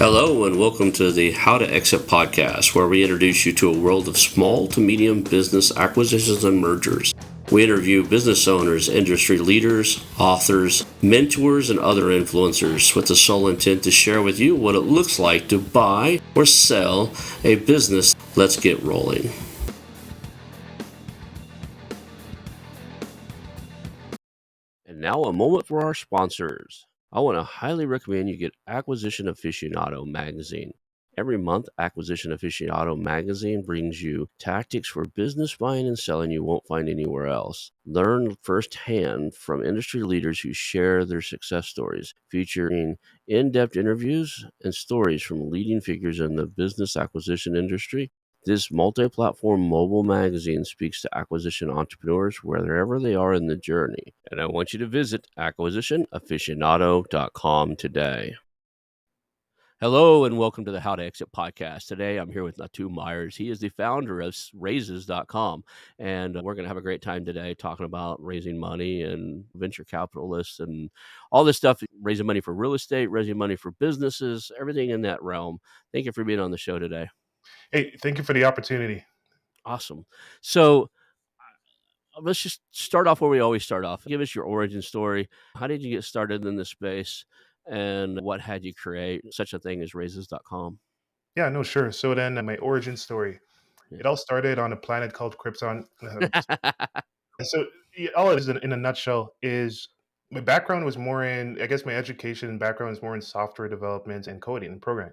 Hello, and welcome to the How to Exit podcast, where we introduce you to a world of small to medium business acquisitions and mergers. We interview business owners, industry leaders, authors, mentors, and other influencers with the sole intent to share with you what it looks like to buy or sell a business. Let's get rolling. And now a moment for our sponsors. I want to highly recommend you get Acquisition Aficionado magazine. Every month, Acquisition Aficionado magazine brings you tactics for business buying and selling you won't find anywhere else. Learn firsthand from industry leaders who share their success stories, featuring in-depth interviews and stories from leading figures in the business acquisition industry. This multi-platform mobile magazine speaks to acquisition entrepreneurs wherever they are in the journey. And I want you to visit acquisitionaficionado.com today. Hello and welcome to the How to Exit podcast. Today I'm here with Natu Myers. He is the founder of raises.com, and we're going to have a great time today talking about raising money and venture capitalists and all this stuff, raising money for real estate, raising money for businesses, everything in that realm. Thank you for being on the show today. Hey, thank you for the opportunity. Awesome. So let's just start off where we always start off. Give us your origin story. How did you get started in this space? And what had you create such a thing as raises.com? Yeah, no, sure. So then my origin story. Yeah. It all started on a planet called Krypton. So all it is in a nutshell is my background was more in, I guess my education background was more in software development and coding and programming.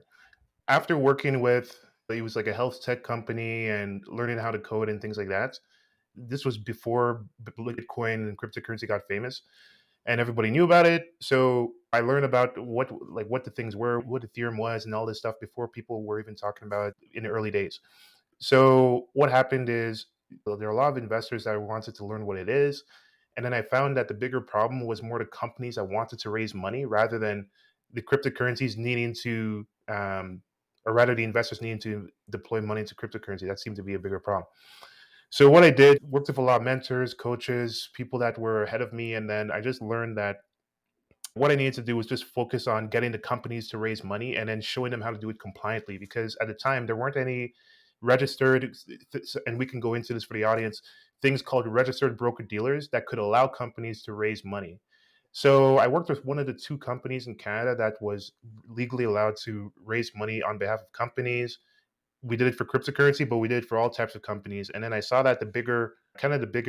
After working with, it was like a health tech company and learning how to code and things like that. This was before Bitcoin and cryptocurrency got famous. And everybody knew about it. So I learned about what the things were, what Ethereum was, and all this stuff before people were even talking about it in the early days. So what happened is there are a lot of investors that wanted to learn what it is, and then I found that the bigger problem was more the companies that wanted to raise money rather than the cryptocurrencies needing to, or rather the investors needing to deploy money into cryptocurrency. That seemed to be a bigger problem. So what I did, worked with a lot of mentors, coaches, people that were ahead of me, and then I just learned that what I needed to do was just focus on getting the companies to raise money and then showing them how to do it compliantly. Because at the time, there weren't any registered, and we can go into this for the audience, things called registered broker dealers that could allow companies to raise money. So I worked with one of the two companies in Canada that was legally allowed to raise money on behalf of companies. We did it for cryptocurrency, but we did it for all types of companies. And then I saw that the bigger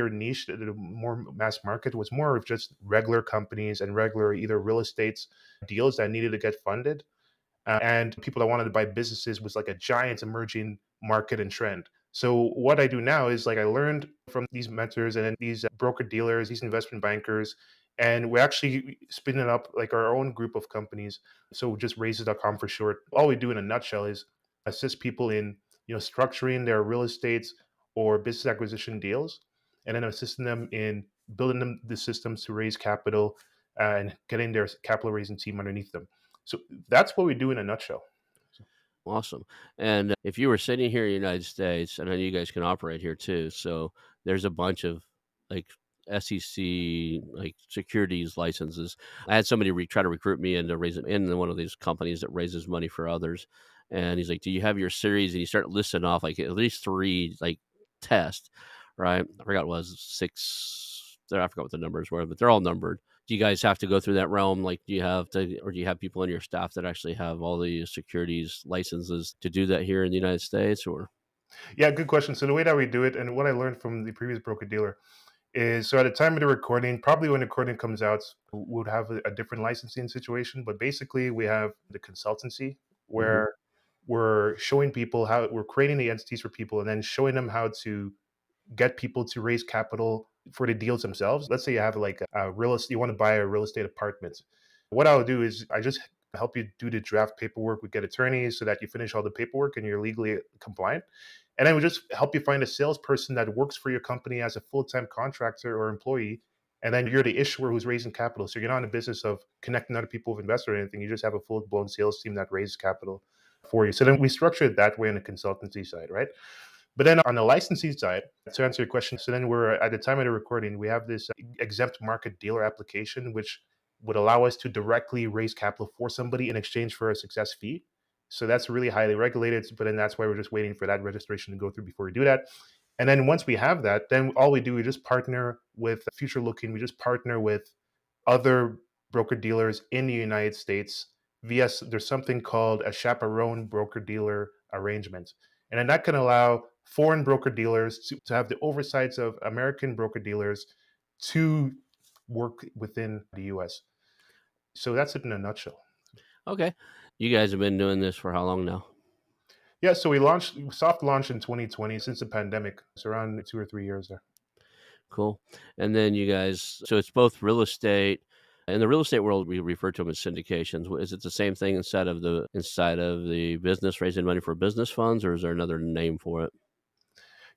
niche, the more mass market was more of just regular companies and regular either real estate deals that needed to get funded. And people that wanted to buy businesses was like a giant emerging market and trend. So what I do now is like I learned from these mentors and these broker dealers, these investment bankers, and we're actually spinning up like our own group of companies. So just raises.com for short. All we do in a nutshell is assist people in structuring their real estate or business acquisition deals, and then assisting them in building them the systems to raise capital and getting their capital raising team underneath them. So that's what we do in a nutshell. Awesome. And if you were sitting here in the United States, I know you guys can operate here too. So there's a bunch of like SEC like securities licenses. I had somebody try to recruit me into raising in one of these companies that raises money for others. And he's like, "Do you have your series?" And you start listing off like at least three like tests, right? I forgot what it was 6. I forgot what the numbers were, but they're all numbered. Do you guys have to go through that realm? Like, do you have to, or do you have people on your staff that actually have all the securities licenses to do that here in the United States? Or Yeah, good question. So the way that we do it, and what I learned from the previous broker dealer, is so at the time of the recording, probably when the recording comes out, we would have a different licensing situation. But basically, we have the consultancy Mhm. where we're showing people how we're creating the entities for people and then showing them how to get people to raise capital for the deals themselves. Let's say you have like a real estate, you want to buy a real estate apartment. What I'll do is I just help you do the draft paperwork. We get attorneys so that you finish all the paperwork and you're legally compliant. And then we just help you find a salesperson that works for your company as a full-time contractor or employee. And then you're the issuer who's raising capital. So you're not in the business of connecting other people with investors or anything. You just have a full-blown sales team that raises capital for you. So then we structure it that way on the consultancy side, right? But then on the licensing side, to answer your question, so then we're at the time of the recording, we have this exempt market dealer application, which would allow us to directly raise capital for somebody in exchange for a success fee. So that's really highly regulated. But then that's why we're just waiting for that registration to go through before we do that. And then once we have that, then all we do is just partner with future looking. We just partner with other broker dealers in the United States via there's something called a chaperone broker dealer arrangement. And then that can allow foreign broker dealers to have the oversights of American broker dealers to work within the US. So that's it in a nutshell. Okay. You guys have been doing this for how long now? Yeah, so we soft launched in 2020 since the pandemic. It's around 2 or 3 years there. Cool. And then you guys, so it's both real estate. In the real estate world, we refer to them as syndications. Is it the same thing inside of the business raising money for business funds, or is there another name for it?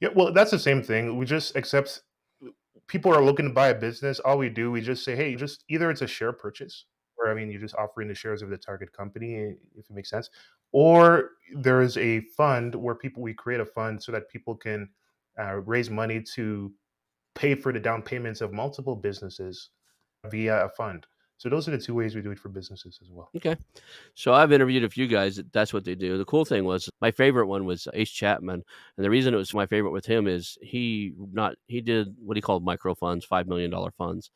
Yeah, well, that's the same thing. We just accept people are looking to buy a business. All we do, we just say, hey, just either it's a share purchase, or I mean, you're just offering the shares of the target company, if it makes sense, or there is a fund where we create a fund so that people can raise money to pay for the down payments of multiple businesses via a fund. So those are the two ways we do it for businesses as well. Okay. So I've interviewed a few guys that's what they do. The cool thing was my favorite one was Ace Chapman. And the reason it was my favorite with him is he did what he called micro funds, $5 million funds.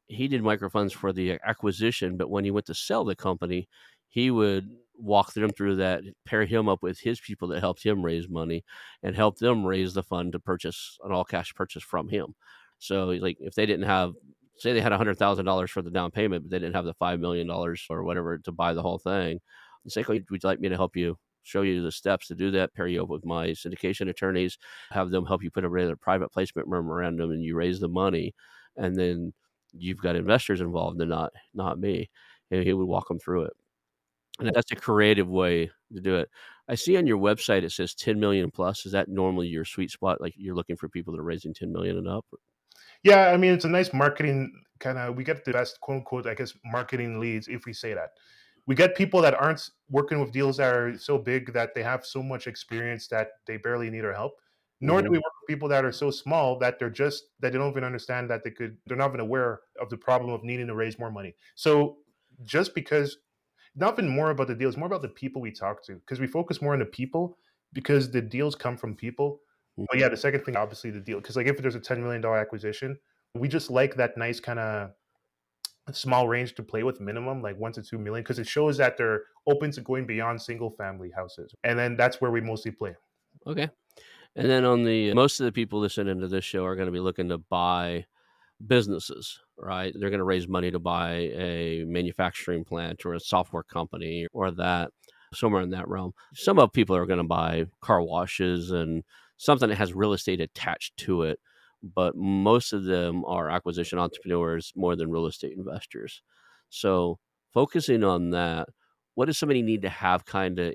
He did micro funds for the acquisition, but when he went to sell the company, he would walk them through that, pair him up with his people that helped him raise money and help them raise the fund to purchase an all cash purchase from him. So like if they didn't have, say they had $100,000 for the down payment, but they didn't have the $5 million or whatever to buy the whole thing, it's like, "Oh, would you like me to help you show you the steps to do that, pair you up with my syndication attorneys, have them help you put a private placement memorandum, and you raise the money, and then you've got investors involved and not me." And he would walk them through it. And that's a creative way to do it. I see on your website it says 10 million plus. Is that normally your sweet spot? Like you're looking for people that are raising 10 million and up? Yeah, I mean, it's a nice marketing kind of. We get the best quote unquote, I guess, marketing leads if we say that. We get people that aren't working with deals that are so big that they have so much experience that they barely need our help. Nor do Mhm. we work with people that are so small that that they don't even understand that they're not even aware of the problem of needing to raise more money. So just because nothing more about the deal, it's more about the people we talk to because we focus more on the people because the deals come from people. But Mhm. yeah, the second thing, obviously, the deal because like if there's a $10 million acquisition, we just like that nice kind of small range to play with minimum, like 1 to 2 million, because it shows that they're open to going beyond single family houses. And then that's where we mostly play. Okay. And then on the most of the people listening to this show are gonna be looking to buy businesses, right? They're gonna raise money to buy a manufacturing plant or a software company or that, somewhere in that realm. Some of people are gonna buy car washes and something that has real estate attached to it, but most of them are acquisition entrepreneurs more than real estate investors. So, focusing on that, what does somebody need to have kinda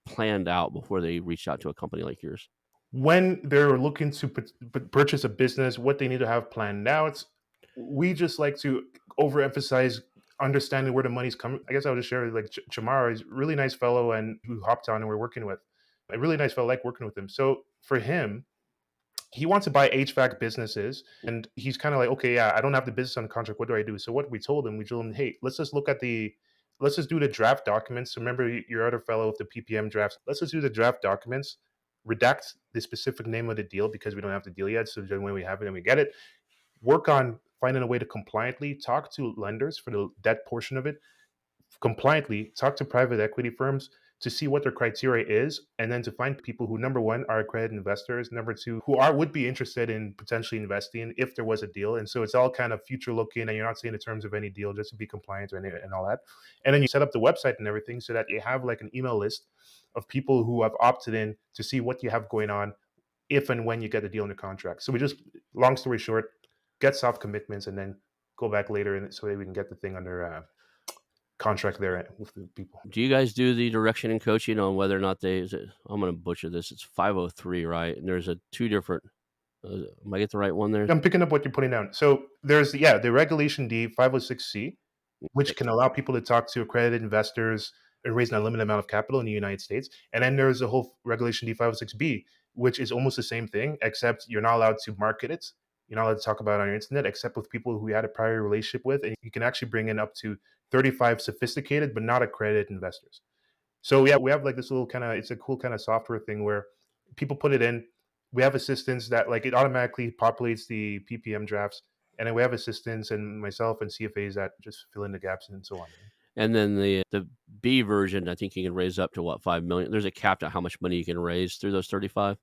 planned out before they reach out to a company like yours? When they're looking to purchase a business, what they need to have planned out, we just like to overemphasize understanding where the money's coming. I guess I'll just share like Chamara is a really nice fellow and who hopped on and we're working with. A really nice fellow, I like working with him. So for him, he wants to buy HVAC businesses, and he's kind of like, okay, yeah, I don't have the business on contract. What do I do? So what we told him, hey, let's just do the draft documents. So remember your other fellow with the PPM drafts. Let's just do the draft documents, redact the specific name of the deal because we don't have the deal yet. So then when we have it and we get it, work on finding a way to compliantly talk to lenders for the debt portion of it, compliantly talk to private equity firms to see what their criteria is, and then to find people who, number one, are accredited investors, number two, who are would be interested in potentially investing if there was a deal. And so it's all kind of future looking, and you're not saying the terms of any deal just to be compliant or any, and all that. And then you set up the website and everything so that you have like an email list of people who have opted in to see what you have going on if and when you get the deal under contract. So we just, long story short, get soft commitments and then go back later and so that we can get the thing under contract there with the people. Do you guys do the direction and coaching on whether or not they is it I'm gonna butcher this, it's 503, right? And there's a 2 different am I get the right one there? I'm picking up what you're putting down. So there's yeah, the Regulation D 506C, which can Yes. allow people to talk to accredited investors and raise an unlimited amount of capital in the United States. And then there's a whole Regulation D 506B, which is almost the same thing, except you're not allowed to market it. You're not allowed to talk about it on your internet, except with people who you had a prior relationship with. And you can actually bring in up to 35 sophisticated but not accredited investors. So yeah, we have like this little kind of, it's a cool kind of software thing where people put it in. We have assistants that like it automatically populates the PPM drafts, and then we have assistants and myself and CFAs that just fill in the gaps and so on. And then the B version, I think you can raise up to what, 5,000,000? There's a cap to how much money you can raise through those 35?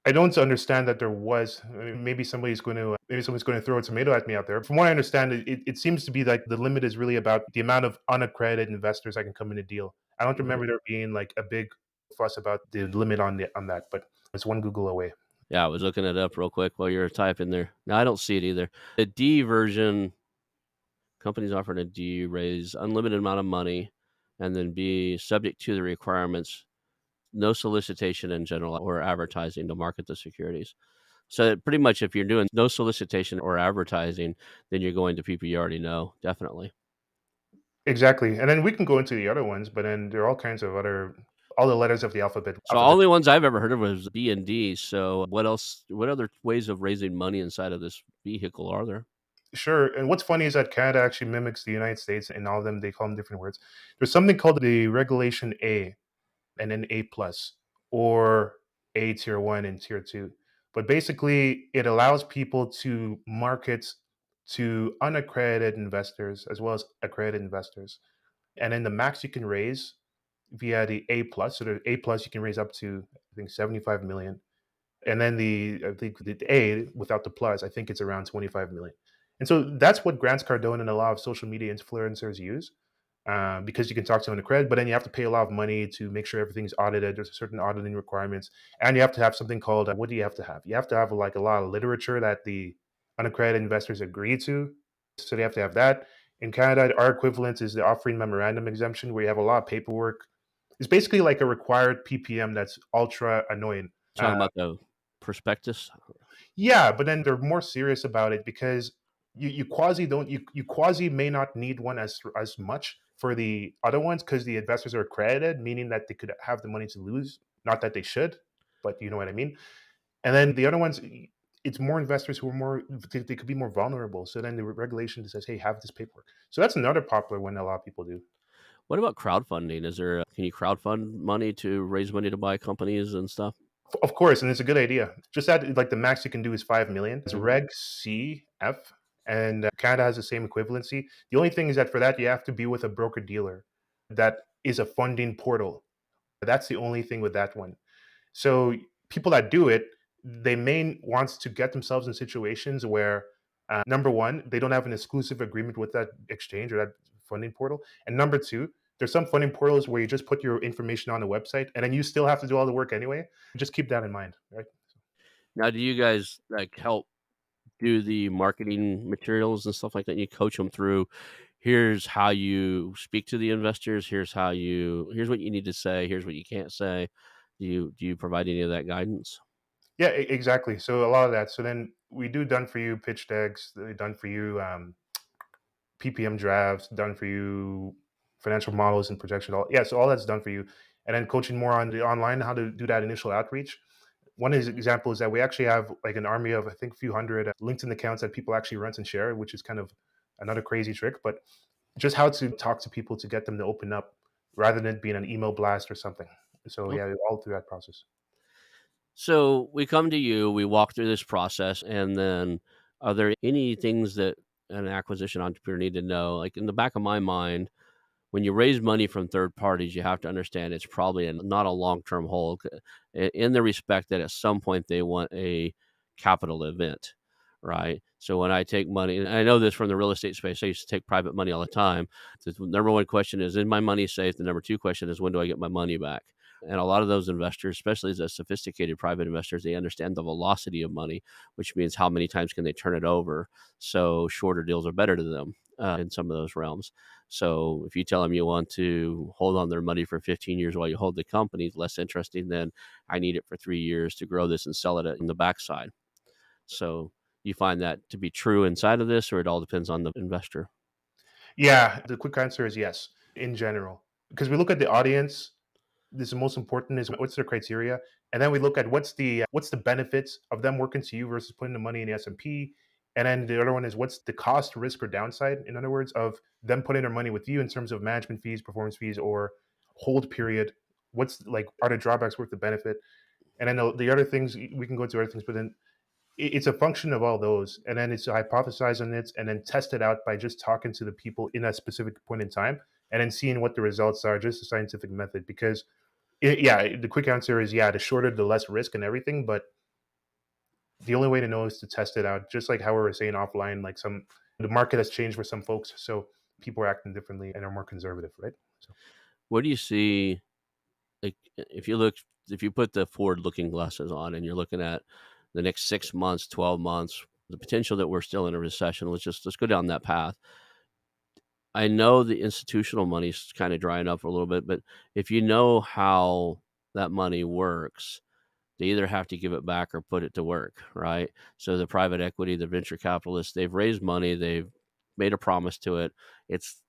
I don't understand that there was. I mean, maybe somebody's going to maybe someone's going to throw a tomato at me out there. From what I understand, it seems to be like the limit is really about the amount of unaccredited investors that can come in a deal. I don't Right. remember there being like a big fuss about the limit on that, but it's one Google away. Yeah, I was looking it up real quick while you were typing there. No, I don't see it either. The D version, companies offering a D raise unlimited amount of money, and then B, subject to the requirements, no solicitation in general or advertising to market the securities. So pretty much if you're doing no solicitation or advertising, then you're going to people you already know, definitely. Exactly, and then we can go into the other ones, but then there are all kinds of other all the letters of the So alphabet. only ones I've ever heard of was B and D. So what other ways of raising money inside of this vehicle are there? Sure. And what's funny is that Canada actually mimics the United States, and all of them they call them different words. There's something called the Regulation A, and then A plus, or A tier one and tier two. But basically, it allows people to market to unaccredited investors as well as accredited investors. And then the max you can raise via the A plus, so the A plus you can raise up to I think 75 million, and then I think the A without the plus, I think it's around 25 million. And so that's what Grants Cardone and a lot of social media influencers use, because you can talk to them in the credit, but then you have to pay a lot of money to make sure everything's audited. There's certain auditing requirements, and you have to have something called what do you have to have? You have to have like a lot of literature that the unaccredited investors agree to. So they have to have that. In Canada, our equivalent is the offering memorandum exemption, where you have a lot of paperwork. It's basically like a required PPM that's ultra annoying. Talking about the prospectus? Yeah, but then they're more serious about it because you quasi don't you quasi may not need one as much for the other ones because the investors are accredited, meaning that they could have the money to lose. Not that they should, but you know what I mean. And then the other ones, it's more investors who are more they could be more vulnerable. So then the regulation says, hey, have this paperwork. So that's another popular one that a lot of people do. What about crowdfunding? Is there can you crowdfund money to raise money to buy companies and stuff? Of course, and it's a good idea. Just that, like the max you can do is 5 million. It's Mhm. Reg CF, and Canada has the same equivalency. The only thing is that for that you have to be with a broker dealer that is a funding portal. That's the only thing with that one. So people that do it, they may wants to get themselves in situations where, number one, they don't have an exclusive agreement with that exchange or that funding portal, and number two, there's some funding portals where you just put your information on the website, and then you still have to do all the work anyway. Just keep that in mind, right? Now do you guys, like, help do the marketing materials and stuff like that? You coach them through, "Here's how you speak to the investors, here's what you need to say, here's what you can't say." Do you provide any of that guidance? Yeah, exactly. So a lot of that. So then we do done for you pitch decks, done for you PPM drafts, done for you financial models and projection. All yeah, so all that's done for you, and then coaching more on the online how to do that initial outreach. One example is that we actually have like an army of I think a few hundred LinkedIn accounts that people actually rent and share, which is kind of another crazy trick. But just how to talk to people to get them to open up rather than it being an email blast or something. So yeah, all through that process. So we come to you, we walk through this process, and then are there any things that an acquisition entrepreneur need to know? Like in the back of my mind, when you raise money from third parties, you have to understand it's probably not a long term hold in the respect that at some point they want a capital event, right? So when I take money, and I know this from the real estate space, I used to take private money all the time. The number one question is my money safe? The number two question is, when do I get my money back? And a lot of those investors, especially the sophisticated private investors, they understand the velocity of money, which means how many times can they turn it over. So shorter deals are better to them in some of those realms. So if you tell them you want to hold on their money for 15 years while you hold the company, less interesting than I need it for 3 years to grow this and sell it in the backside. So you find that to be true inside of this, or it all depends on the investor? Yeah, the quick answer is yes in general because we look at the audience. This is the most important is what's their criteria, and then we look at what's the benefits of them working to you versus putting the money in the S&P, and then the other one is what's the cost, risk, or downside. In other words, of them putting their money with you in terms of management fees, performance fees, or hold period. What's like, are the drawbacks worth the benefit? And I know the other things we can go into other things, but then it's a function of all those, and then it's to hypothesize on it, and then test it out by just talking to the people in that specific point in time, and then seeing what the results are. Just a scientific method, because yeah, the quick answer is yeah, the shorter, the less risk and everything, but the only way to know is to test it out. Just like how we were saying offline, like some the market has changed for some folks, so people are acting differently and are more conservative, right? So What do you see, like, if you put the forward-looking glasses on and you're looking at the next 6 months, 12 months, the potential that we're still in a recession, let's go down that path. I know the institutional money's kinda drying up a little bit, but if you know how that money works, they either have to give it back or put it to work, right? So the private equity, the venture capitalists, they've raised money, they've made a promise to it. It's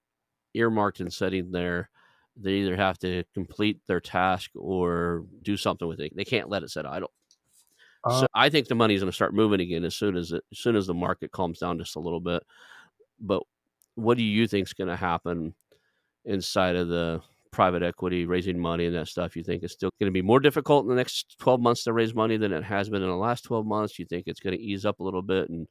earmarked and sitting there. They either have to complete their task or do something with it. They can't let it sit idle. So uh, I think the money's going to start moving again as soon as the market calms down just a little bit. But what do you think is going to happen inside of the private equity raising money and that stuff? You think it's still going to be more difficult in the next 12 months to raise money than it has been in the last 12 months? You think it's going to ease up a little bit? And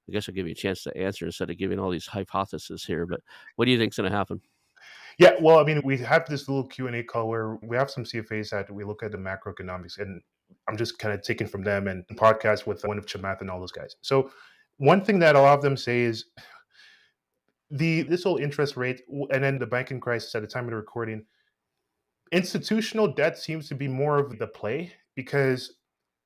I guess I'll give you a chance to answer instead of giving all these hypotheses here. But what do you think's going to happen? yeah, well, I mean, we have this little Q&A call where we have some CFAs that we look at the macroeconomics, and I'm just kind of taking from them and podcast with one of Chamath and all those guys. So one thing that a lot of them say is the this whole interest rate and then the banking crisis at the time of the recording, institutional debt seems to be more of the play because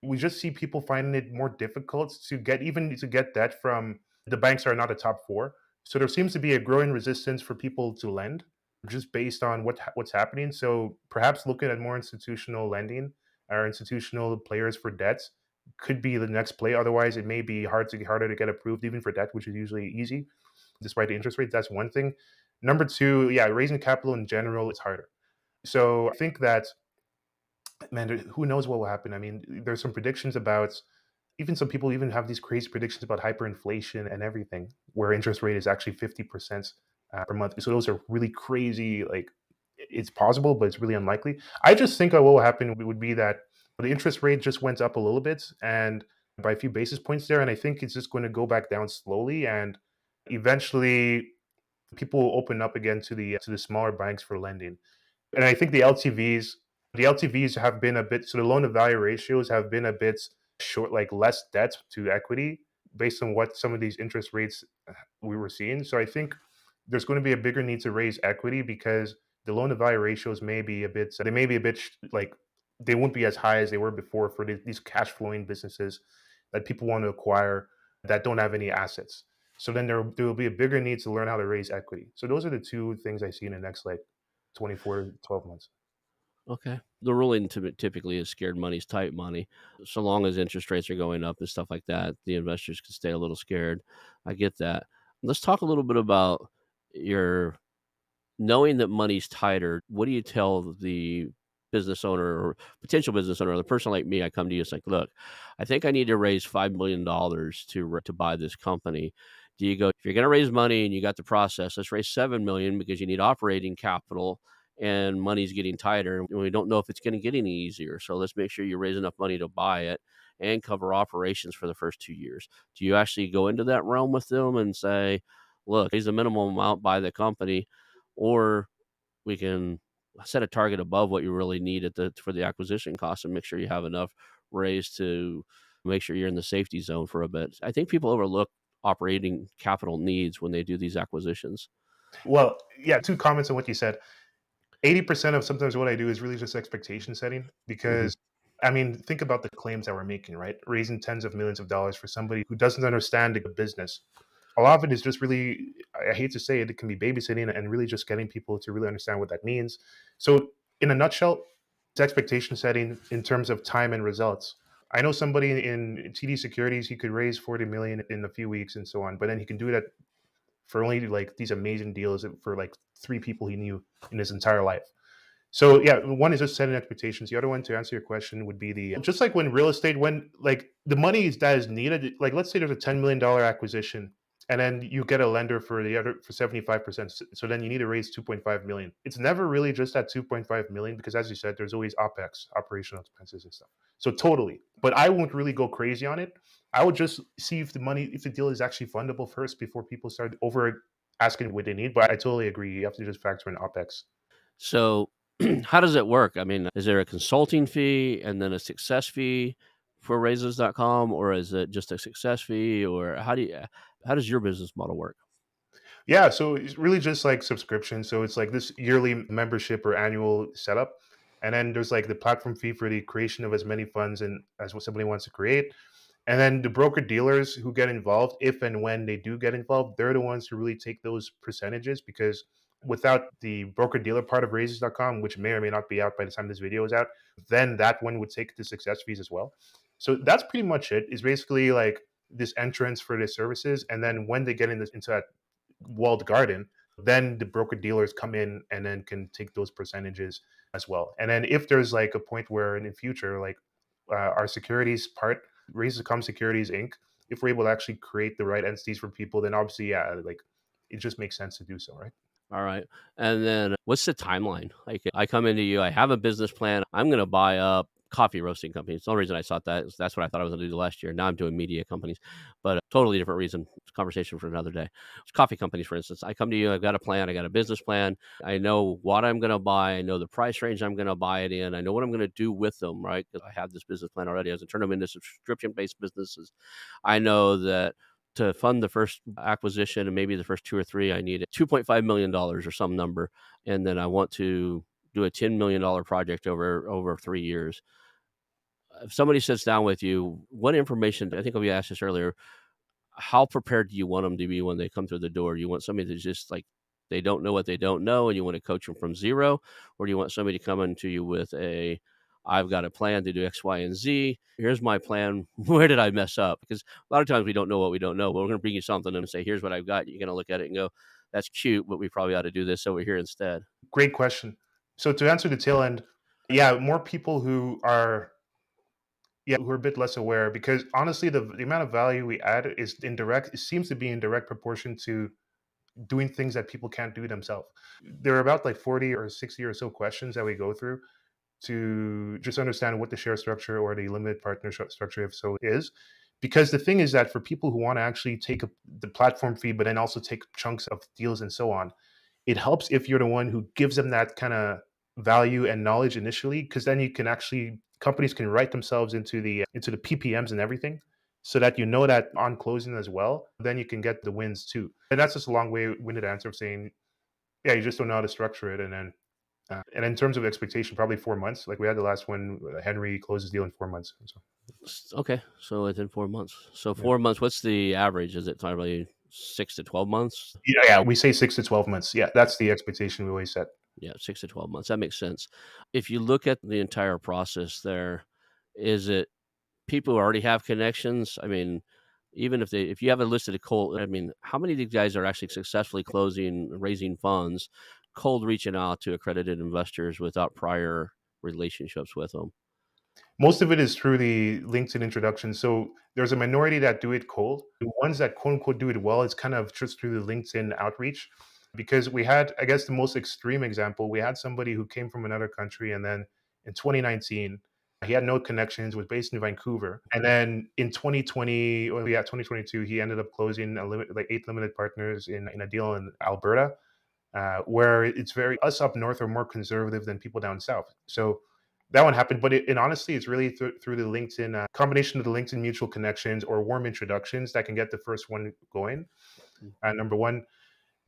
we just see people finding it more difficult to get even to get debt from the banks are not a top four. So there seems to be a growing resistance for people to lend just based on what's happening. So perhaps looking at more institutional lending or institutional players for debts could be the next play. Otherwise, it may be harder to get approved even for debt, which is usually easy despite the interest rates. That's one thing. Number two, yeah, raising capital in general is harder. So I think that, man, who knows what will happen? I mean, there's some predictions about even some people even have these crazy predictions about hyperinflation and everything, where interest rate is actually 50% per month. So those are really crazy. Like it's possible, but it's really unlikely. I just think what will happen would be that the interest rate just went up a little bit and by a few basis points there, and I think it's just going to go back down slowly, and eventually people will open up again to the smaller banks for lending. And I think the LTVs have been a bit so the loan to value ratios have been a bit short, like less debt to equity based on what some of these interest rates we were seeing. So I think there's going to be a bigger need to raise equity because the loan to value ratios may be a bit they may be a bit like they won't be as high as they were before for these cash flowing businesses that people want to acquire that don't have any assets. So then there will be a bigger need to learn how to raise equity. So those are the two things I see in the next like 24 to 12 months. Okay. The ruling typically is scared money's tight money. So long as interest rates are going up and stuff like that, the investors can stay a little scared. I get that. Let's talk a little bit about your knowing that money's tighter. What do you tell the business owner or potential business owner, or the person like me? I come to you, it's like, look, I think I need to raise $5 million to buy this company. Do you go, if you're going to raise money and you got the process, let's raise 7 million because you need operating capital and money's getting tighter and we don't know if it's going to get any easier. So let's make sure you raise enough money to buy it and cover operations for the first 2 years. Do you actually go into that realm with them and say, look, raise the minimum amount, buy the company, or we can set a target above what you really need for the acquisition cost and make sure you have enough raised to make sure you're in the safety zone for a bit. I think people overlook operating capital needs when they do these acquisitions. Well, yeah, two comments on what you said. 80% of sometimes what I do is really just expectation setting Mhm. because I mean, think about the claims that we're making, right? Raising tens of millions of dollars for somebody who doesn't understand the business. A lot of it is just really, I hate to say it, it can be babysitting and really just getting people to really understand what that means. So, in a nutshell, it's expectation setting in terms of time and results. I know somebody in TD Securities, he could raise 40 million in a few weeks and so on, but then he can do that for only like these amazing deals for like three people he knew in his entire life. So yeah, one is just setting expectations. The other one, to answer your question, would be the just like when real estate, when like the money is that is needed. Like let's say there's a $10 million acquisition, and then you get a lender for the other for 75%. So then you need to raise 2.5 million. It's never really just at 2.5 million because, as you said, there's always OPEX, operational expenses and stuff. So totally. But I won't really go crazy on it. I would just see if the deal is actually fundable first before people start over asking what they need. But I totally agree. You have to just factor in OPEX. So, how does it work? I mean, is there a consulting fee and then a success fee for raises.com, or is it just a success fee, or how does your business model work? Yeah, so it's really just like subscription. So it's like this yearly membership or annual setup. And then there's like the platform fee for the creation of as many funds and as what somebody wants to create. And then the broker dealers who get involved, if and when they do get involved, they're the ones who really take those percentages because without the broker dealer part of raises.com, which may or may not be out by the time this video is out, then that one would take the success fees as well. So that's pretty much it. Is basically like this entrance for the services. And then when they get into that walled garden, then the broker dealers come in and then can take those percentages as well. And then if there's like a point where in the future, like our securities part, Raise.com Securities Inc., if we're able to actually create the right entities for people, then obviously, yeah, like it just makes sense to do so, right? All right. And then what's the timeline? Like, I come into you, I have a business plan. I'm going to buy up coffee roasting companies. The only reason I thought that is that's what I thought I was going to do last year. Now I'm doing media companies, but a totally different reason. It's a conversation for another day. It's coffee companies, for instance. I come to you, I've got a plan, I got a business plan. I know what I'm going to buy. I know the price range I'm going to buy it in. I know what I'm going to do with them, right? Because I have this business plan already. I was going to turn them into subscription based businesses. I know that to fund the first acquisition and maybe the first 2 or 3, I need $2.5 million dollars or some number, and then I want to do a $10 million project over 3 years. If somebody sits down with you, what information I think we asked this earlier, how prepared do you want them to be when they come through the door? Do you want somebody that's just like they don't know what they don't know and you want to coach them from zero? Or do you want somebody coming to you with I've got a plan to do X, Y, and Z. Here's my plan. Where did I mess up? Because a lot of times we don't know what we don't know, but we're going to bring you something and say, here's what I've got. You're going to look at it and go, that's cute, but we probably ought to do this over here instead. Great question. So to answer the tail end, yeah, more people who are who are a bit less aware because honestly, the amount of value we add is indirect. It seems to be in direct proportion to doing things that people can't do themselves. There are about like 40 or 60 or so questions that we go through to just understand what the share structure or the limited partnership structure, if so, is. Because the thing is that for people who want to actually take the platform fee, but then also take chunks of deals and so on, it helps if you're the one who gives them that kind of value and knowledge initially, because then you can actually companies can write themselves into the PPMs and everything, so that you know that on closing as well, then you can get the wins too. And that's just a long way winded answer of saying, yeah, you just don't know how to structure it, and then and in terms of expectation, probably 4 months. Like we had the last one, Henry closed his deal in 4 months. So Okay. So within 4 months. So yeah, 4 months, what's the average? Is it probably 6 to 12 months? yeah, we say 6 to 12 months. Yeah, that's the expectation we always set. Yeah, 6 to 12 months. That makes sense. If you look at the entire process there, is it people who already have connections? I mean, even if you have a list of the cold, I mean, how many of these guys are actually successfully raising funds, cold reaching out to accredited investors without prior relationships with them? Most of it is through the LinkedIn introduction. So there's a minority that do it cold. The ones that quote unquote do it well, it's kind of just through the LinkedIn outreach. Because we had, I guess, the most extreme example, we had somebody who came from another country, and then in 2019, he had no connections, was based in Vancouver. And then in 2020, or yeah, 2022, he ended up closing like 8 limited partners in a deal in Alberta, where it's very us up north are more conservative than people down south. So that one happened, but and honestly, it's really through the LinkedIn combination of the LinkedIn mutual connections or warm introductions that can get the first one going. Number one.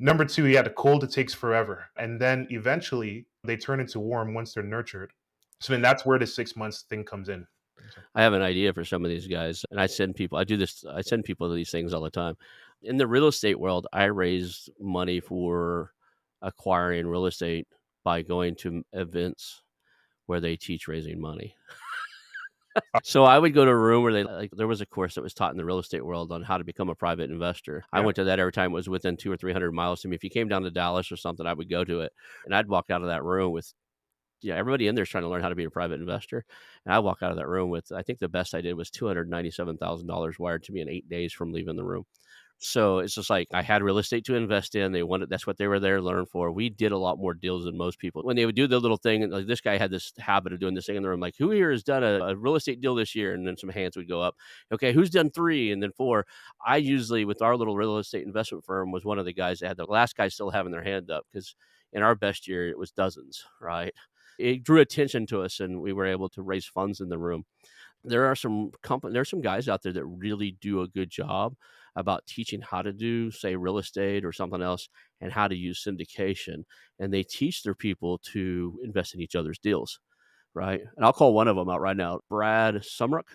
Number two, yeah, the cold it takes forever, and then eventually they turn into warm once they're nurtured. So then that's where the 6 months thing comes in. So, I have an idea for some of these guys, and I send people to these things all the time. In the real estate world, I raise money for acquiring real estate by going to events where they teach raising money. So I would go to a room where there was a course that was taught in the real estate world on how to become a private investor. I yeah, went to that every time it was within 2 or 300 miles to me. If you came down to Dallas or something, I would go to it, and I'd walk out of that room with everybody in there is trying to learn how to be a private investor, and I walk out of that room with I think the best I did was $297,000 wired to me in 8 days from leaving the room. So it's just like I had real estate to invest in. They wanted that's what they were there to learn for. We did a lot more deals than most people. When they would do the little thing, and like this guy had this habit of doing this thing in the room, like, who here has done a real estate deal this year? And then some hands would go up. Okay, who's done three and then four? I usually, with our little real estate investment firm, was one of the guys that had the last guy still having their hand up because in our best year it was dozens, right? It drew attention to us, and we were able to raise funds in the room. There's some guys out there that really do a good job about teaching how to do, say, real estate or something else, and how to use syndication, and they teach their people to invest in each other's deals, right? And I'll call one of them out right now, Brad Sumrock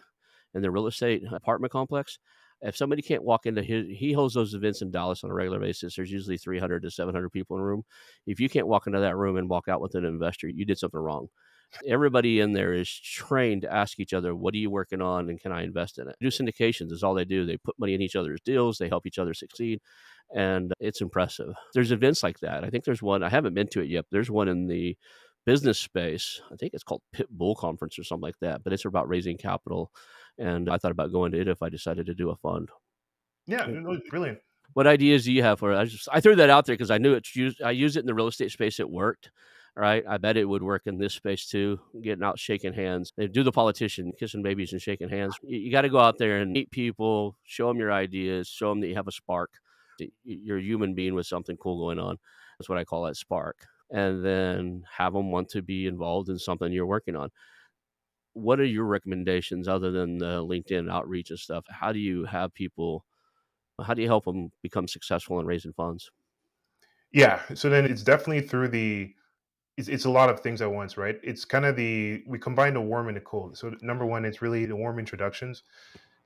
in the real estate apartment complex. If somebody can't walk into he holds those events in Dallas on a regular basis. There's usually 300 to 700 people in a room. If you can't walk into that room and walk out with an investor, you did something wrong. Everybody in there is trained to ask each other, "What are you working on, and can I invest in it?" Do syndications is all they do. They put money in each other's deals. They help each other succeed, and it's impressive. There's events like that. I think there's one. I haven't been to it yet. But there's one in the business space. I think it's called Pit Bull Conference or something like that. But it's about raising capital, and I thought about going to it if I decided to do a fund. Yeah, no, brilliant. What ideas do you have for it? I threw that out there because I knew it's used. I use it in the real estate space. It worked, right? I bet it would work in this space too. Getting out, shaking hands. They do the politician, kissing babies and shaking hands. You got to go out there and meet people, show them your ideas, show them that you have a spark. You're a human being with something cool going on. That's what I call that spark. And then have them want to be involved in something you're working on. What are your recommendations other than the LinkedIn outreach and stuff? How do you help them become successful in raising funds? Yeah, so then it's definitely through the it's a lot of things at once, right? It's kind of the we combine the warm and the cold. So number one, it's really the warm introductions.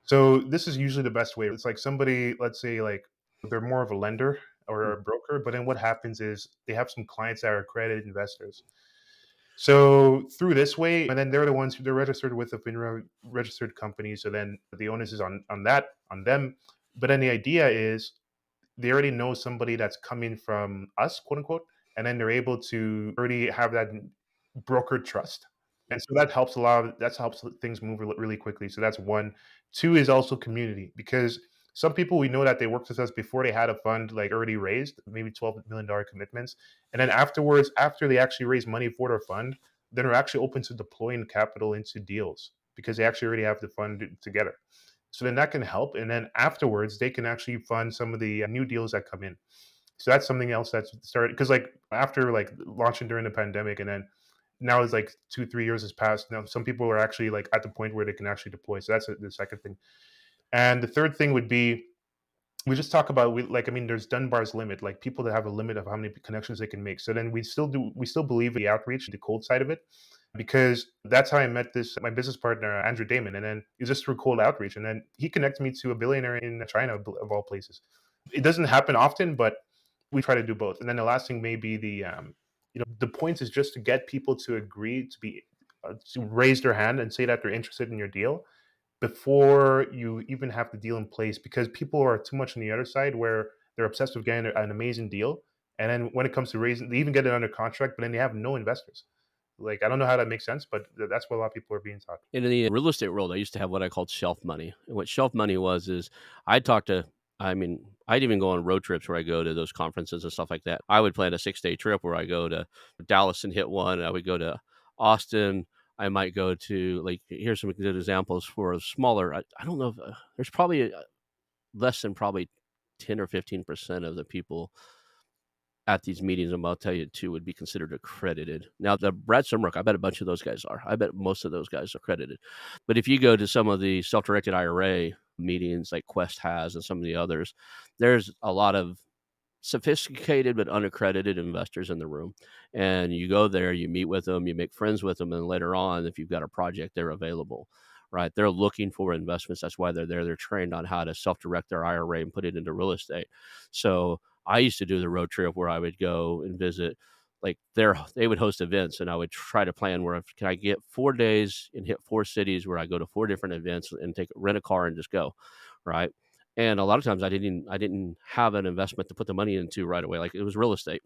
So this is usually the best way. It's like somebody, let's say, like they're more of a lender or a broker, but then what happens is they have some clients that are accredited investors. So through this way, and then they're the ones who they're registered with a FINRA registered company. So then the onus is on them. But then the idea is they already know somebody that's coming from us, quote unquote, and then they're able to already have that brokered trust. And so that helps a lot that helps things move really quickly. So that's one. Two is also community because some people we know that they worked with us before they had a fund like already raised, maybe $12 million commitments. And then afterwards, after they actually raise money for their fund, then they're actually open to deploying capital into deals because they actually already have the fund together. So then that can help. And then afterwards, they can actually fund some of the new deals that come in. So that's something else that's started because like after like launching during the pandemic and then now it's like 2 3 years has passed. Now some people are actually like at the point where they can actually deploy. So that's the second thing. And the third thing would be we just talk about we like I mean there's Dunbar's limit, like people that have a limit of how many connections they can make. So then we still believe in the outreach, the cold side of it, because that's how I met this my business partner Andrew Damon, and then it's just through cold outreach, and then he connected me to a billionaire in China of all places. It doesn't happen often, but we try to do both. And then the last thing may be the point is just to get people to agree to raise their hand and say that they're interested in your deal before you even have the deal in place because people are too much on the other side where they're obsessed with getting an amazing deal. And then when it comes to raising, they even get it under contract, but then they have no investors. Like, I don't know how that makes sense, but that's what a lot of people are being taught. In the real estate world, I used to have what I called shelf money. And what shelf money was is I'd talk to I mean, I'd even go on road trips where I go to those conferences and stuff like that. I would plan a 6-day trip where I go to Dallas and hit one. I would go to Austin. I might go to like here's some good examples for a smaller. I don't know. If, there's probably less than probably 10 or 15% of the people at these meetings I'm about to tell you too would be considered accredited. Now the Brad Sumrock, I bet a bunch of those guys are. I bet most of those guys are accredited. But if you go to some of the self-directed IRA meetings like Quest has and some of the others, there's a lot of sophisticated but unaccredited investors in the room. And you go there, you meet with them, you make friends with them, and later on, if you've got a project, they're available. Right. They're looking for investments. That's why they're there. They're trained on how to self-direct their IRA and put it into real estate. So I used to do the road trip where I would go and visit like they would host events and I would try to plan where can I get 4 days and hit 4 cities where I go to 4 different events and take rent a car and just go. Right. And a lot of times I didn't have an investment to put the money into right away. Like it was real estate.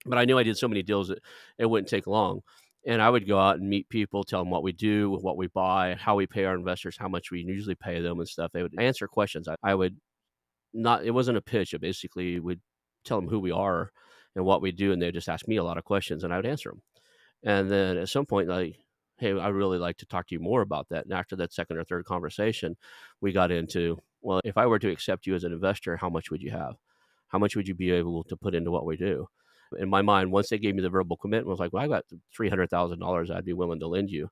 But I knew I did so many deals that it wouldn't take long. And I would go out and meet people, tell them what we do, what we buy, how we pay our investors, how much we usually pay them and stuff. They would answer questions. I would not it wasn't a pitch. It basically would tell them who we are and what we do, and they just ask me a lot of questions, and I would answer them. And then at some point, like, "Hey, I really like to talk to you more about that." And after that second or third conversation, we got into, "Well, if I were to accept you as an investor, how much would you have? How much would you be able to put into what we do?" In my mind, once they gave me the verbal commitment, I was like, "Well, I got $300,000 I'd be willing to lend you."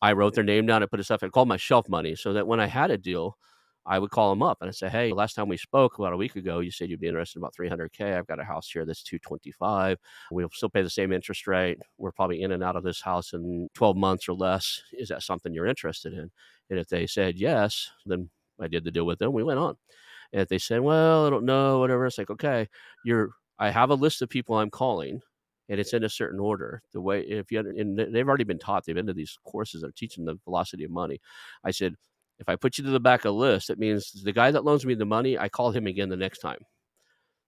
I wrote their name down, I put a stuff I called my shelf money so that when I had a deal, I would call them up and I'd say, "Hey, last time we spoke about a week ago, you said you'd be interested in about 300K. I've got a house here that's 225. We'll still pay the same interest rate. We're probably in and out of this house in 12 months or less. Is that something you're interested in?" And if they said yes, then I did the deal with them. We went on. And if they said, "Well, I don't know," whatever, it's like, "Okay, you're I have a list of people I'm calling, and it's in a certain order." The way if you and they've already been taught, they've been to these courses that are teaching the velocity of money. I said, "If I put you to the back of the list, it means the guy that loans me the money, I call him again the next time.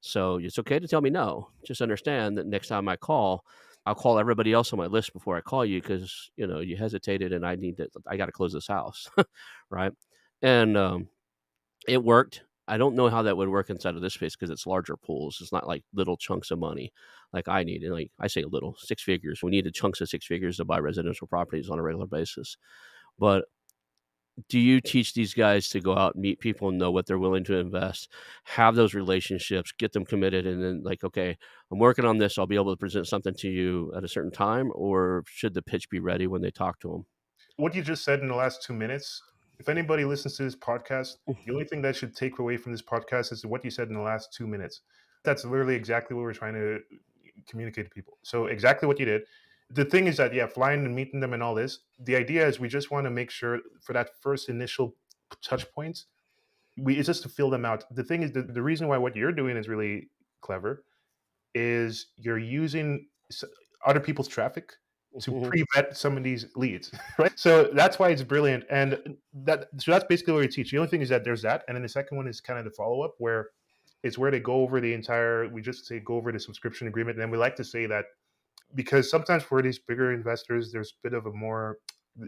So it's okay to tell me no. Just understand that next time I call, I'll call everybody else on my list before I call you because you hesitated and I got to close this house." Right. And it worked. I don't know how that would work inside of this space because it's larger pools. It's not like little chunks of money like I need. And like I say little, six figures. We needed chunks of six figures to buy residential properties on a regular basis. But do you teach these guys to go out and meet people and know what they're willing to invest, have those relationships, get them committed, and then like, okay, I'm working on this. I'll be able to present something to you at a certain time, or should the pitch be ready when they talk to What you just said in the last 2 minutes, if anybody listens to this podcast, the only thing that should take away from this podcast is what you said in the last 2 minutes. That's literally exactly what we're trying to communicate to people. So exactly what you did. The thing is that, yeah, flying and meeting them and all this, the idea is we just want to make sure for that first initial touch points, it's just to fill them out. The thing is, the reason why what you're doing is really clever is you're using other people's traffic to them? pre-vet some of these leads, right? So that's why it's brilliant, and that's basically what we teach. The only thing is that there's that, and then the second one is kind of the follow-up, where it's where they go over the entire. We just say go over the subscription agreement, and then we like to say that because sometimes for these bigger investors, there's a bit of a more,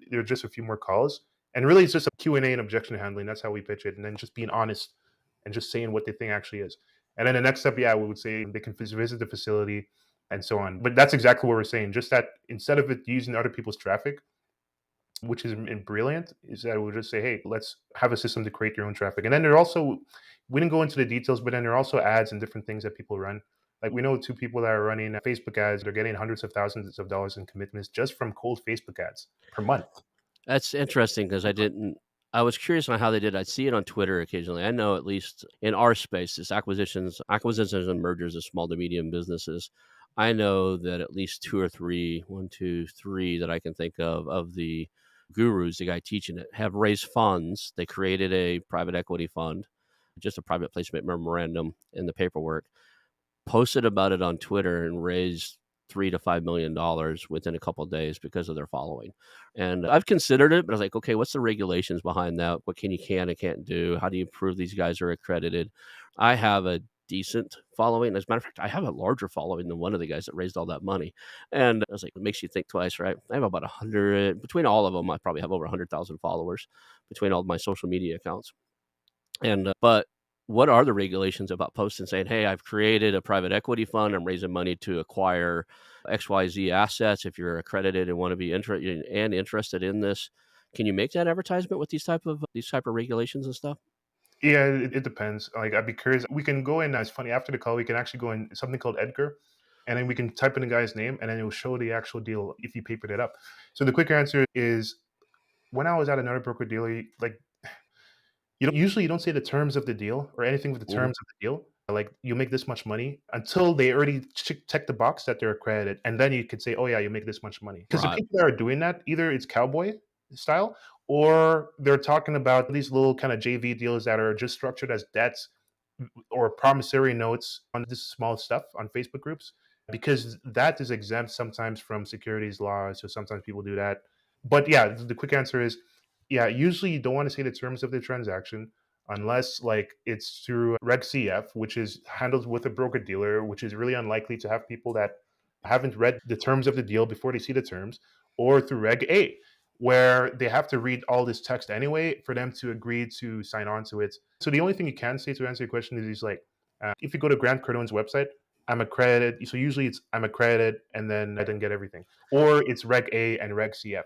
there's just a few more calls, and really it's just a Q&A and objection handling. That's how we pitch it, and then just being honest and just saying what the thing actually is. And then the next step, yeah, we would say they can visit the facility and so on. But that's exactly what we're saying. Just that instead of it using other people's traffic, which is brilliant, is that we'll just say, hey, let's have a system to create your own traffic. And then there are also, we didn't go into the details, but then there are also ads and different things that people run. Like we know two people that are running Facebook ads. They're getting hundreds of thousands of dollars in commitments just from cold Facebook ads per month. That's interesting because I was curious on how they did. I see it on Twitter occasionally. I know at least in our space, this acquisitions and mergers of small to medium businesses. I know that at least two or three, one, two, three that I can think of the gurus, the guy teaching it, have raised funds. They created a private equity fund, just a private placement memorandum in the paperwork, posted about it on Twitter and raised $3 to $5 million within a couple of days because of their following. And I've considered it, but I was like, okay, what's the regulations behind that? What can and can't do? How do you prove these guys are accredited? I have a decent following. As a matter of fact, I have a larger following than one of the guys that raised all that money. And I was like, it makes you think twice, right? I have about 100, between all of them, I probably have over 100,000 followers between all of my social media accounts. And but what are the regulations about posting saying, "Hey, I've created a private equity fund. I'm raising money to acquire XYZ assets. If you're accredited and want to be interested in this, can you make that advertisement with these type of regulations and stuff?" Yeah, it depends. Like I'd be curious. We can go in. It's funny. After the call, we can actually go in something called Edgar, and then we can type in the guy's name, and then it will show the actual deal if you papered it up. So the quick answer is when I was at another broker dealer, like you don't say the terms of the deal or anything with the Mhm. terms of the deal. Like you make this much money until they already check the box that they're accredited, and then you could say, "Oh yeah, you make this much money." Because the Right. people that are doing that, either it's cowboy style, or they're talking about these little kind of JV deals that are just structured as debts or promissory notes on this small stuff on Facebook groups, because that is exempt sometimes from securities laws. So sometimes people do that. But yeah, the quick answer is yeah, usually you don't want to say the terms of the transaction unless like it's through Reg CF, which is handled with a broker dealer, which is really unlikely to have people that haven't read the terms of the deal before they see the terms, or through Reg A, where they have to read all this text anyway for them to agree to sign on to it. So the only thing you can say to answer your question is he's like, if you go to Grant Cardone's website, I'm accredited. So usually it's I'm accredited, and then I didn't get everything, or it's Reg A and Reg CF.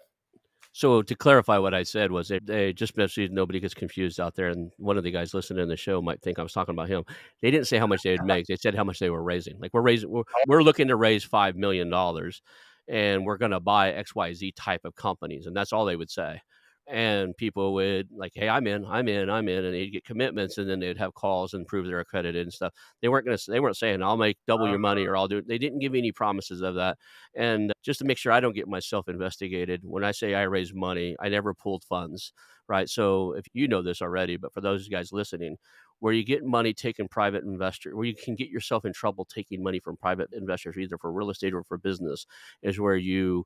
So to clarify what I said was they just so nobody gets confused out there, and one of the guys listening to the show might think I was talking about him. They didn't say how much they would make. They said how much they were raising. Like we're looking to raise $5 million, and we're going to buy XYZ type of companies, and that's all they would say. And people would like, hey, I'm in, and they'd get commitments, and then they'd have calls and prove they're accredited and stuff. They weren't saying I'll make double your money or I'll do it. They didn't give me any promises of that. And just to make sure I don't get myself investigated, when I say I raise money, I never pulled funds, right? So if you know this already, but for those guys listening, where you get money taken private investor, where you can get yourself in trouble taking money from private investors, either for real estate or for business, is where you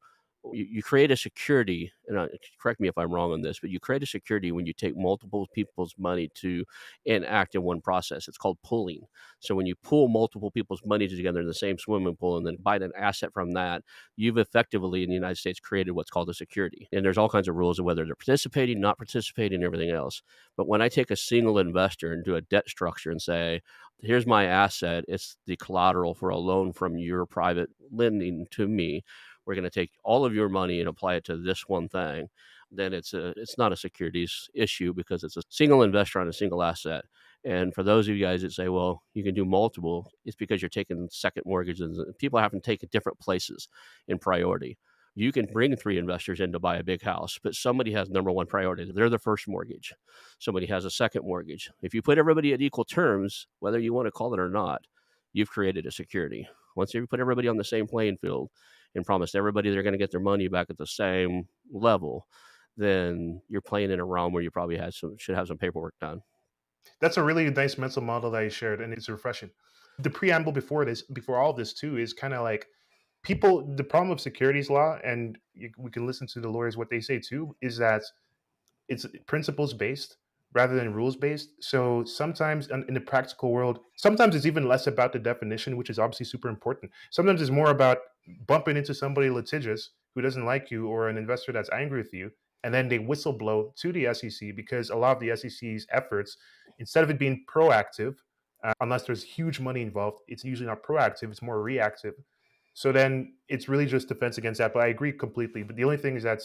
create a security, and correct me if I'm wrong on this, but you create a security when you take multiple people's money to enact in one process. It's called pooling. So when you pool multiple people's money together in the same swimming pool and then buy an asset from that, you've effectively in the United States created what's called a security. And there's all kinds of rules of whether they're participating, not participating, and everything else. But when I take a single investor and do a debt structure and say, here's my asset, it's the collateral for a loan from your private lending to me. We're going to take all of your money and apply it to this one thing. Then it's not a securities issue because it's a single investor on a single asset. And for those of you guys that say, well, you can do multiple, it's because you're taking second mortgages. And people have to take different places in priority. You can bring three investors in to buy a big house, but somebody has number one priority. They're the first mortgage. Somebody has a second mortgage. If you put everybody at equal terms, whether you want to call it or not, you've created a security. Once you put everybody on the same playing field and promised everybody they're going to get their money back at the same level, then you're playing in a realm where you probably should have some paperwork done. That's a really nice mental model that you shared, and it's refreshing. The preamble before this, before all this too, is kind of like people. The problem of securities law, and we can listen to the lawyers what they say too, is that it's principles based rather than rules based. So sometimes in the practical world, sometimes it's even less about the definition, which is obviously super important. Sometimes it's more about bumping into somebody litigious who doesn't like you or an investor that's angry with you, and then they whistle blow to the SEC because a lot of the SEC's efforts, instead of it being proactive, unless there's huge money involved, it's usually not proactive; it's more reactive. So then it's really just defense against that. But I agree completely. But the only thing is that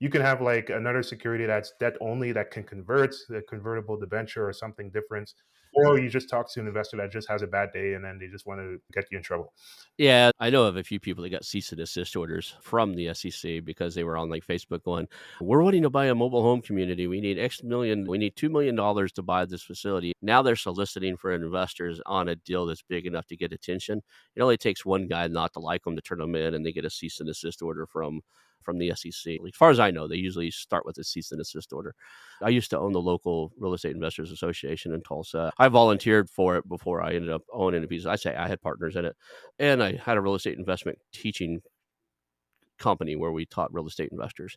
you can have like another security that's debt only that can convert the convertible debenture or something different, or you just talk to an investor that just has a bad day and then they just want to get you in trouble. Yeah, I know of a few people that got cease and desist orders from the SEC because they were on like Facebook going, we're wanting to buy a mobile home community. We need X million, we need $2 million to buy this facility. Now they're soliciting for investors on a deal that's big enough to get attention. It only takes one guy not to like them to turn them in, and they get a cease and desist order from the SEC. As far as I know, they usually start with a cease and desist order. I used to own the local real estate investors association in Tulsa. I volunteered for it before I ended up owning a piece. I say I had partners in it, and I had a real estate investment teaching company where we taught real estate investors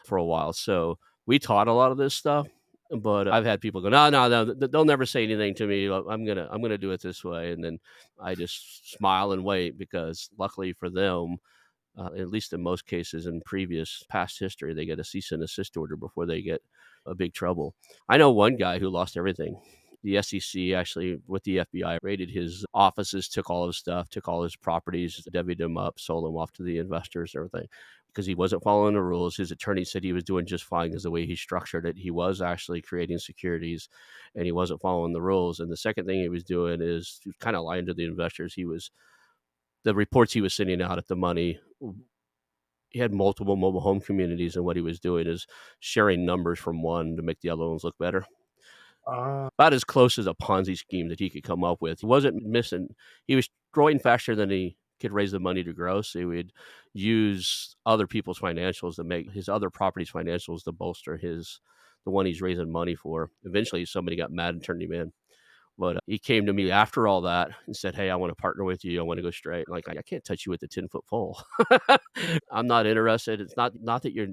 for a while. So we taught a lot of this stuff. But I've had people go, no, no, no, they'll never say anything to me. I'm gonna do it this way, and then I just smile and wait because luckily for them, at least in most cases in previous past history, they get a cease and desist order before they get a big trouble. I know one guy who lost everything. The SEC actually, with the FBI, raided his offices, took all his stuff, took all his properties, divvied them up, sold them off to the investors, and everything, because he wasn't following the rules. His attorney said he was doing just fine because the way he structured it, he was actually creating securities, and he wasn't following the rules. And the second thing he was doing is kind of lying to the investors. The reports he was sending out at the money, he had multiple mobile home communities, and what he was doing is sharing numbers from one to make the other ones look better. Uh, About as close as a Ponzi scheme that he could come up with. He wasn't missing. He was growing faster than he could raise the money to grow. So he would use other people's financials to make his other properties financials to bolster the one he's raising money for. Eventually, somebody got mad and turned him in. But he came to me after all that and said, "Hey, I want to partner with you. I want to go straight." Like I can't touch you with a 10-foot pole. I'm not interested. It's not that your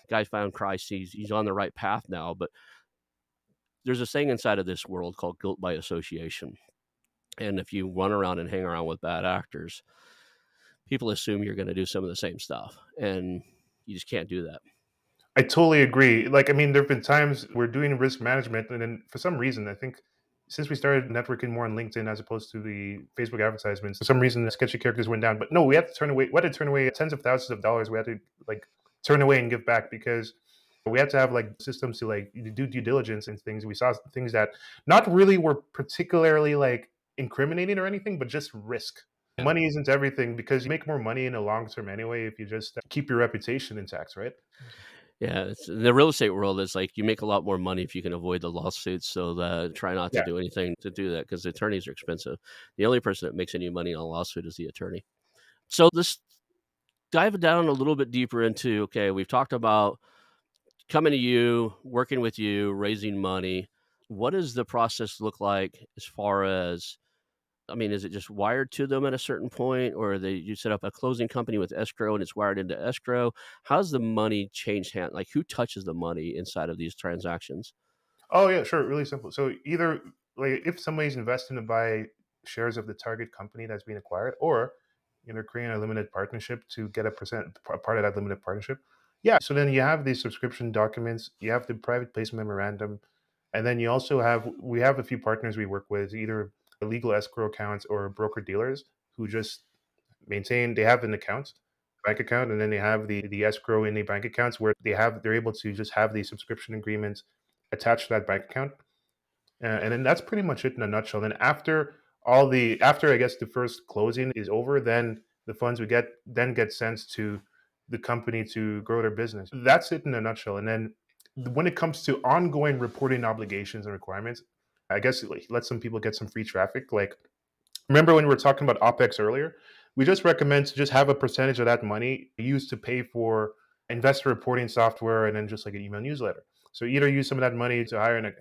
guy found Christ. He's on the right path now. But there's a saying inside of this world called guilt by association. And if you run around and hang around with bad actors, people assume you're going to do some of the same stuff, and you just can't do that. I totally agree. Like, I mean, there have been times we're doing risk management, and then for some reason, I think since we started networking more on LinkedIn as opposed to the Facebook advertisements, for some reason the sketchy characters went down. But no, we had to turn away. We had to turn away tens of thousands of dollars. We had to like turn away and give back because we had to have like systems to like do due diligence and things. We saw things that not really were particularly like incriminating or anything, but just risk. Yeah. Money isn't everything because you make more money in the long term anyway if you just keep your reputation intact, right? Yeah, it's in the real estate world, it's like you make a lot more money if you can avoid the lawsuits, so try not to Yeah. do anything to do that because attorneys are expensive. The only person that makes any money on a lawsuit is the attorney. So this dive down a little bit deeper into, okay, we've talked about coming to you, working with you, raising money. What does the process look like as far as, I mean, is it just wired to them at a certain point, or you set up a closing company with escrow and it's wired into escrow? How does the money change hand? Like, who touches the money inside of these transactions? Oh yeah, sure. Really simple. So either like if somebody's investing to buy shares of the target company that's being acquired, or creating a limited partnership to get a part of that limited partnership. Yeah. So then you have these subscription documents, you have the private placement memorandum, and then you also have we have a few partners we work with, either legal escrow accounts or broker dealers who just maintain they have an account bank account, and then they have the escrow in the bank accounts where they're able to just have the subscription agreements attached to that bank account, and then that's pretty much it in a nutshell. Then after I guess the first closing is over, then the funds we get sent to the company to grow their business. That's it in a nutshell. And then when it comes to ongoing reporting obligations and requirements, I guess like, let some people get some free traffic. Like, remember when we were talking about OpEx earlier? We just recommend to just have a percentage of that money used to pay for investor reporting software and then just like an email newsletter. So either use some of that money to hire an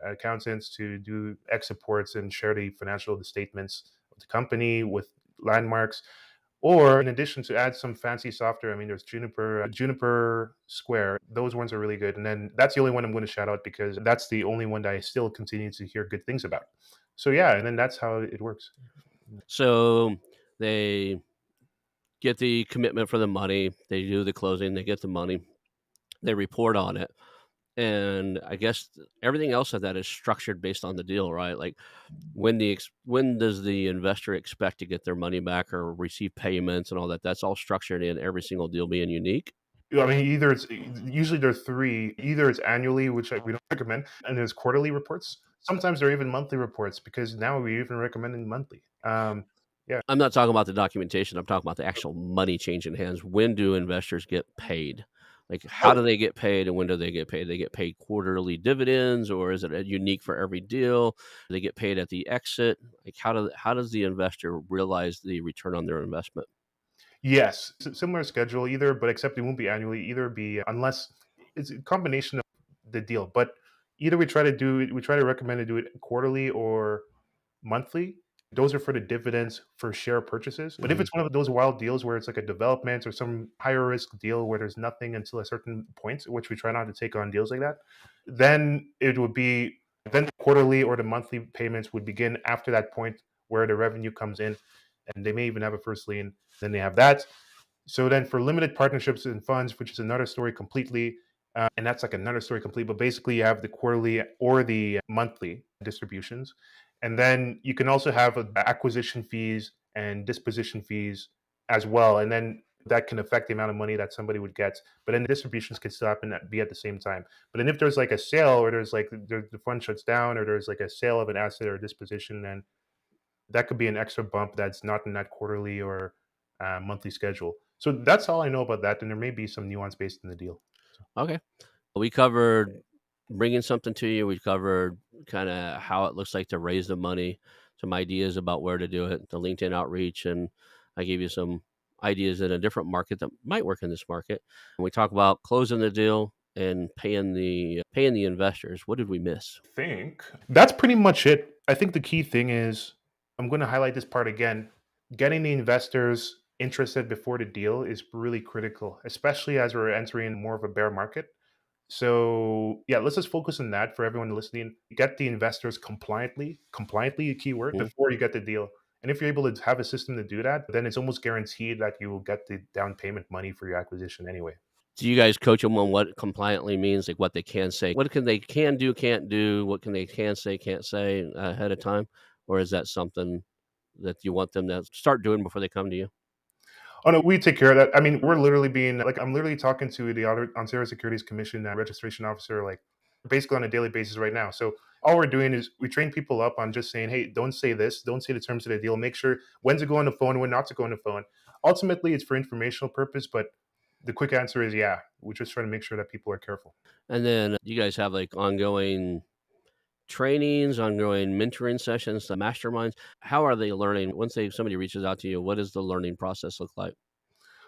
accountants to do X reports and share the financial statements of the company with landmarks, or in addition to add some fancy software. I mean, there's Juniper Square. Those ones are really good. And then that's the only one I'm going to shout out because that's the only one that I still continue to hear good things about. So yeah, and then that's how it works. So they get the commitment for the money, they do the closing, they get the money, they report on it. And I guess everything else of that is structured based on the deal, right? Like, when does the investor expect to get their money back or receive payments and all that? That's all structured in every single deal being unique. I mean, either it's usually there are three. Either it's annually, which we don't recommend, and there's quarterly reports. Sometimes there are even monthly reports because now we're even recommending monthly. Yeah. I'm not talking about the documentation. I'm talking about the actual money changing hands. When do investors get paid? Like, how Oh, do they get paid and when do they get paid? They get paid quarterly dividends, or is it unique for every deal? They get paid at the exit. Like, how does the investor realize the return on their investment? yes, similar schedule either, but except it won't be annually. Either be unless it's a combination of the deal, but either we try to recommend to do it quarterly or monthly. Those are for the dividends for share purchases. But if Mhm. it's one of those wild deals where it's like a development or some higher risk deal where there's nothing until a certain point, which we try not to take on deals like that, then it would be then the quarterly or the monthly payments would begin after that point where the revenue comes in, and they may even have a first lien. Then they have that. So then for limited partnerships and funds, which is another story completely, and that's like another story complete. But basically, you have the quarterly or the monthly distributions, and then you can also have acquisition fees and disposition fees as well. And then that can affect the amount of money that somebody would get. But then the distributions can still happen be at the same time. But then if there's like a sale, or there's like the fund shuts down, or there's like a sale of an asset or disposition, then that could be an extra bump that's not in that quarterly or monthly schedule. So that's all I know about that, and there may be some nuance based in the deal. So, Okay. We covered bringing something to you. We covered kind of how it looks like to raise the money, some ideas about where to do it, the LinkedIn outreach, and I gave you some ideas in a different market that might work in this market. And we talk about closing the deal and paying the investors. What did we miss? I think that's pretty much it. I think the key thing is I'm going to highlight this part again. Getting the investors interested before the deal is really critical, especially as we're entering more of a bear market. So yeah, let's just focus on that for everyone listening. Get the investors compliantly a key word Mhm. before you get the deal. And if you're able to have a system to do that, then it's almost guaranteed that you will get the down payment money for your acquisition anyway. Do you guys coach them on what compliantly means, like what they can say? What can they can do, can't do? What can they can say, can't say ahead of time? Or is that something that you want them to start doing before they come to you? Oh no, we take care of that. I mean, we're literally being like, I'm literally talking to the Ontario Securities Commission registration officer, like basically on a daily basis right now. So all we're doing is we train people up on just saying, hey, don't say this, don't say the terms of the deal. Make sure when to go on the phone, when not to go on the phone. Ultimately, it's for informational purpose, but the quick answer is yeah. We just try to make sure that people are careful. And then you guys have like ongoing trainings, ongoing mentoring sessions, the masterminds. How are they learning once somebody reaches out to you? What does the learning process look like?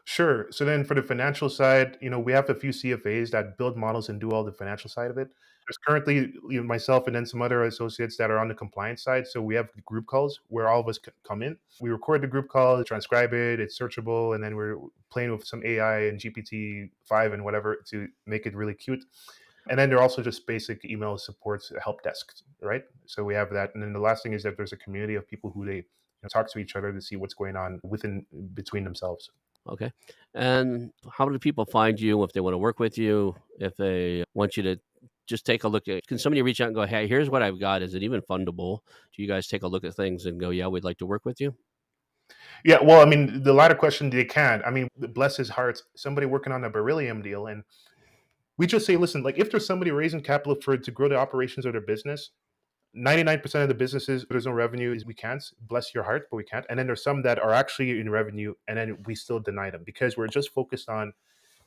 Sure. So then for the financial side, we have a few CFAs that build models and do all the financial side of it. There's currently myself and then some other associates that are on the compliance side. So we have group calls where all of us come in. We record the group call, transcribe it, it's searchable, and then we're playing with some AI and GPT-5 and whatever to make it really cute. And then there are also just basic email supports, help desks, right? So we have that. And then the last thing is that there's a community of people who they talk to each other to see what's going on within between themselves. Okay. And how do people find you if they want to work with you? If they want you to just take a look at, can somebody reach out and go, hey, here's what I've got. Is it even fundable? Do you guys take a look at things and go, yeah, we'd like to work with you? Yeah, well, I mean, the latter question, they can. I mean, bless his heart, somebody working on a beryllium deal, and we just say, listen, like if there's somebody raising capital for to grow the operations of their business, 99% of the businesses there's no revenue is we can't. Bless your heart, but we can't. And then there's some that are actually in revenue, and then we still deny them because we're just focused on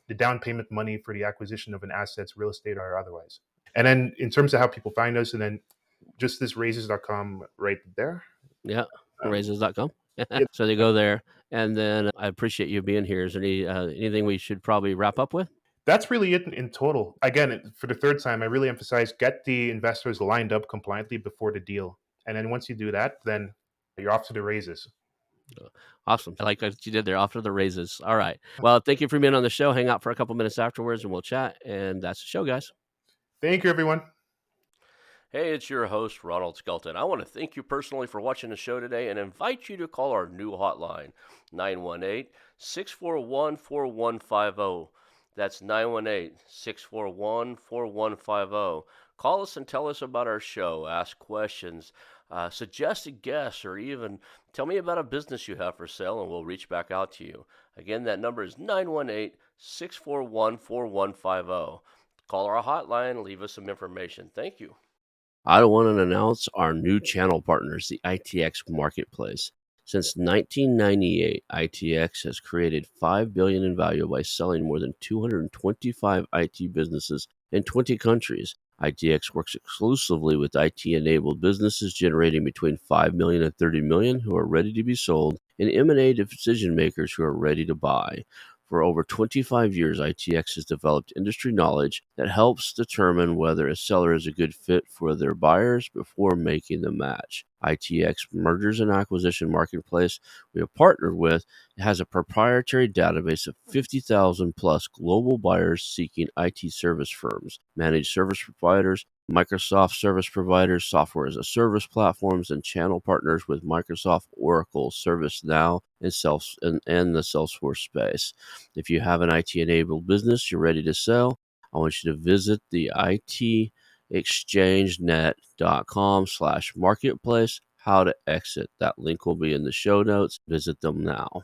the down payment money for the acquisition of an assets, real estate or otherwise. And then in terms of how people find us, and then just this raises.com right there. Yeah. Um, Raises.com. yeah, So they go there. And then I appreciate you being here. Is there anything we should probably wrap up with? that's really it in total. Again, for the third time, I really emphasize get the investors lined up compliantly before the deal. And then once you do that, then you're off to the raises. Awesome. I like what you did there. Off to the raises. All right. Well, thank you for being on the show. Hang out for a couple minutes afterwards and we'll chat. And that's the show, guys. Thank you, everyone. Hey, it's your host, Ronald Skelton. I want to thank you personally for watching the show today and invite you to call our new hotline, 918 641 4150. That's 918 641 4150. Call us and tell us about our show, ask questions, suggest a guest, or even tell me about a business you have for sale, and we'll reach back out to you. Again, that number is 918 641 4150. Call our hotline, leave us some information. Thank you. I want to announce our new channel partners, the ITX Marketplace. Since 1998, ITX has created $5 billion in value by selling more than 225 IT businesses in 20 countries. ITX works exclusively with IT-enabled businesses generating between 5 million and 30 million who are ready to be sold, and M&A decision makers who are ready to buy. For over 25 years, ITX has developed industry knowledge that helps determine whether a seller is a good fit for their buyers before making the match. ITX Mergers and Acquisition Marketplace we have partnered with has a proprietary database of 50,000 plus global buyers seeking IT service firms, managed service providers, Microsoft service providers, software as a service platforms, and channel partners with Microsoft, Oracle, ServiceNow, and the Salesforce space. If you have an IT enabled business you're ready to sell, I want you to visit the itexchangenet.com/marketplace. How to exit. That link will be in the show notes. Visit them now.